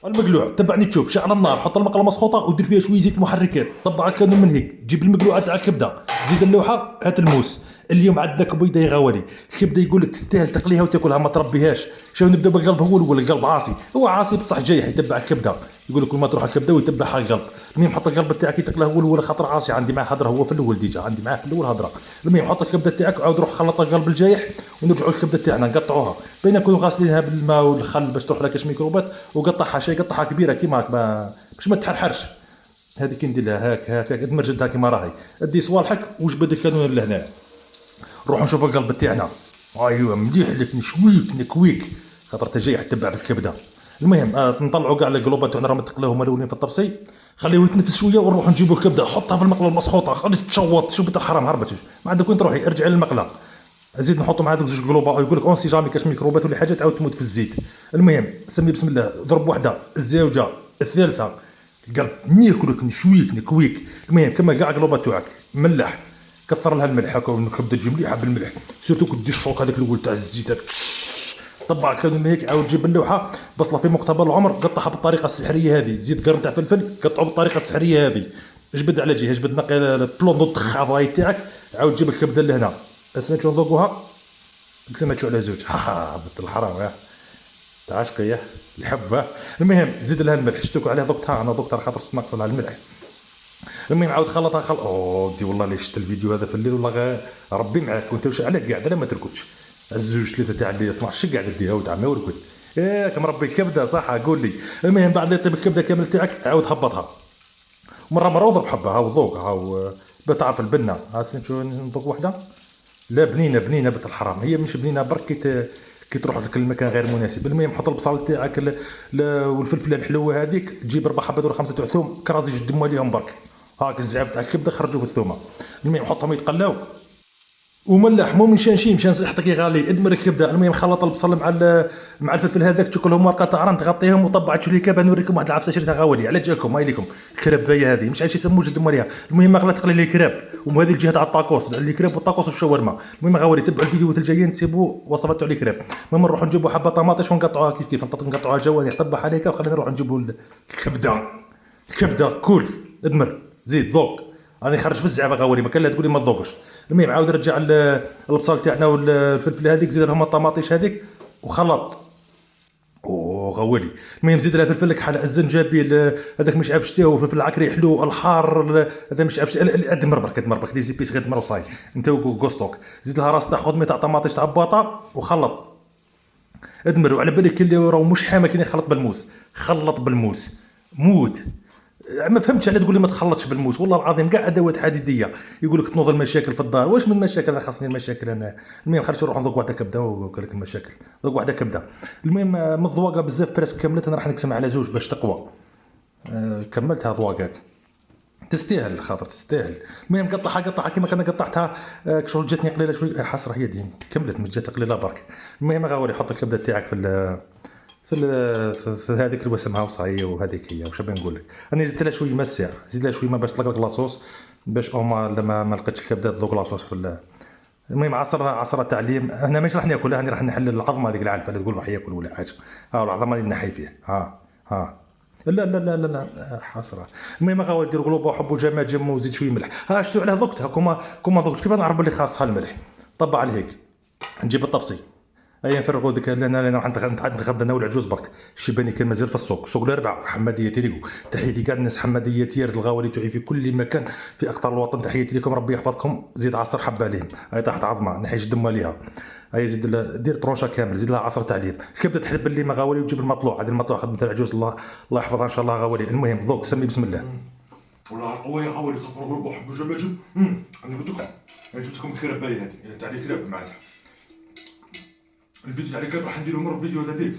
المقلوع تبعني تشوف شعل النار، حط المقله مسخوطه ودير فيها شويه زيت محركات، طبع كانوا من هيك، جيب المقلوعه تاع الكبده، زيد اللوحه، هات الموس. اليوم عندنا كبيده يا غوالي، الكبده يقول لك تستاهل تقليها وتاكلها ما تربيهاش. شو نبدا بالقلب هو الاول، القلب عاصي، هو عاصي بصح جايح يتبع الكبده، يقول لك كل ما تروح الكبده ويتبعها القلب. المهم حط القلب تاعك يتقلى هو الاول خاطر عاصي، عندي معاه هضره هو في الاول ديجا، عندي معاه في الاول هضره. المهم حط الكبده تاعك وعاود روح خلط القلب الجايح، ونرجعوا الكبده تاعنا نقطعوها، بين نكونوا غاسلينها بالماء والخل باش تروح لها كاش ميكروبات، وقطعها شي قطعها كبيره كيما هاك باش ما تحرحرش. هذه كي ندير لها هاك هاك تمرجدها كيما راهي، ادي صوالحك وجبد الكانون لهنا. نروح نشوف القلب تاعنا، ايوا مليح لك نشويك نكويك خاطر تجي تتبع في الكبده. المهم نطلعوا كاع القلوبات تاعنا راهم تقلاهم الاولين في الطبسي، خليه يتنفس شويه ونروح نجيبوا الكبده، حطها في المقله المسخوطه، خليه تشوط، شوف بنت الحرام هربت ما عندك وين تروحي، ارجعي للمقله. زيد نحطوا مع هذوك زوج قلوبه، يقول لك اون سي جامي كاش ميكروبات ولا حاجه تعاود تموت في الزيت. المهم سمي بسم الله، ضرب وحده، الزوجه، الثالثه، القلب ناكلك نشويك نكويك. المهم كما كاع قلوبات تاعك ملح، كثر لها الملح هكا والكبده تجي مليحه بالملح، سيرتو كدي الشوك هذاك الاول تاع الزيت هذاك، طبع كانوا هيك، عاود جيب اللوحه بصله في مقتبل العمر، قطعها بالطريقه السحريه هذه، زيد قرن تاع فلفل قطعه بالطريقه السحريه هذه، جبد على جهه، جبد نقي البلون دو الخضاي تاعك، عاود جيب الكبده لهنا، سمعتوا نذوقوها سمعتوا على زوج بنت الحرام تاع عشقيه الحب. المهم زيد لها الملح، شتوكوا عليها ذقتها انا ذقتها خاطر ناقص لها الملح. المهم عاود خلطها دي والله اللي شفت الفيديو هذا في الليل والله ربي معاك، وانت واش عليك قاعد لا ما تركضش، الزوج ثلاثه تاع الليل 12 قاعد ديها وتاع ما وركد ياك مربي الكبده صح قول لي. المهم بعد ما يطيب الكبده كامل تاعك عاود هبطها مره وضرب حبه، هاو ذوق هاو بتعرف البنه، ها شو نذوق وحده، لا بنينه بنينه بنت الحرام، هي مش بنينه برك كي تروح لك المكان غير مناسب. المهم حط البصل تاعك والفلفله الحلوه هذيك، تجيب 4 حبات ولا 5 تاع ثوم كرازي جدهم عليهم برك، هاك الزعف تاع الكبده خرجوا في الثومه. المهم حطهم يتقلاو وملح مو من شانشي مشان صحتك يا غالي، ادمر الكبده. المهم خلط البصل مع الفلفل هذاك، تاكلهم ورقه تاع تغطيهم وطبعت شويه كبه. نوريكم واحد العفسه شريتها غاولي على جاكم هاي لكم الكربايه هذه، مش عارف يسموه جد عليها. المهم مغله تقلي لي الكراب، وهذه الجهه تاع الطاكوس، الكراب والطاكوس والشاورما. المهم غاولي تبعوا الفيديوهات الجايين تسيبوا وصفات تاع الكراب. المهم نروحوا نجيبوا حبه طماطيش ونقطعوها كيف كيف نقطعوها جوانح، طبح عليك وخلينا نروح نجيبوا الكبده. الكبده كول ادمر زيد ذوق، راني خرج في الزعابه غاولي ما كان لا تقولي ما تذوقش. المهم عاود رجع البصل تاعنا والفلفل هذيك، زيد لهم الطماطيش هذيك وخلط غولي. المهم زيد لها فلفل كحل، الزنجبيل هذاك مش عارف شتاو، فلفل العكري حلو، الحار هذا مش عارف ادمر برك لي زيبيس غير دمر وصاي انت وكوستوك. زيد لها راس تاع خضمي تاع طماطيش تاع باطا وخلط ادمر. وعلى بالك اللي راهو مش حامل كي يخلط بالموس، خلط بالموس موت. ما فهمتش على تقول لي ما تخلطش بالموس، والله العظيم كاع ادوات حديديه يقول لك تنوض المشاكل في الدار، واش من مشاكل انا خاصني المشاكل انا. المهم خرجت نروح نذوق واحده كبده وقال لك المشاكل ذوق واحده كبده. المهم من الذواقه بزاف بريسك كملت، انا راح نقسم على زوج باش تقوى. كملتها ذواقات تستاهل خاطر تستاهل. المهم قطعها كيما كان قطعتها شغل جاتني قليله شوي حسره هي دين كملت مش جات قليله برك. المهم غاولي حط الكبده تاعك في هذيك الوسمها وصاي، وهذيك هي واش بنقول لك. انا زدت لها شويه ما الساعه، زيد لها شويه ما باش تلقى لاصوص باش اوما لما ما لقيتش الكبده تذوق لاصوص في المهم عصره تعليم. هنا ماشي راح ناكلها، انا راح نحل العظمه هذيك العالفه اللي تقول راح ياكل ولا حاجه، ها العظمه اللي نحي فيها ها لا لا لا لا لا حسره. المهم غاوا ديروا قلوبه وحبوا جماجم وزيد شويه ملح، ها شتو على ذقتها كما ذقت كيف نعرف بلي خاصها الملح. طبع على هيك نجيب الطبسي ايا نفرغوا ذيك انا راح نتغدى انا والعجوز برك. الشيباني كان مازال في سوق الاربعاء، حماديه تيريكو، تحياتي كاع الناس حماديه تيرد الغاولي تعي في كل مكان في اقطار الوطن، تحياتي لكم ربي يحفظكم. زيد عصر حبه عليهم، هاي طاحت عظمه نحيش دم عليها، هاي زيد دير طرونشه كامل، زيد لها عصر تعليم كبده تحب اللي ما غاولي، وتجيب المطلوع هذه المطلوع خدمه العجوز الله يحفظها ان شاء الله غاولي. المهم ذوق سمي بسم الله. والله قويه غاولي خاطر غربه حب جماجم. انا قلت لكم انا جبت لكم الكربايه هذه تاع الكراب معاها الفيديو تاع الكراب راح نديرو مره في فيديو هذيك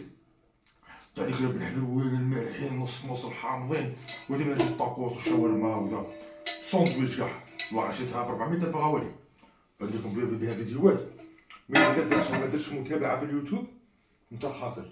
تاع الكراب الحلوين المالحين نص الحامضين، وديما نجيب الطاكوس والشاورما وذا ساندويتش كاع والله عشيتها ب 400,000 غاولي. نديركم بها فيديوهات، ما درتش متابعه في اليوتيوب انت خاسر.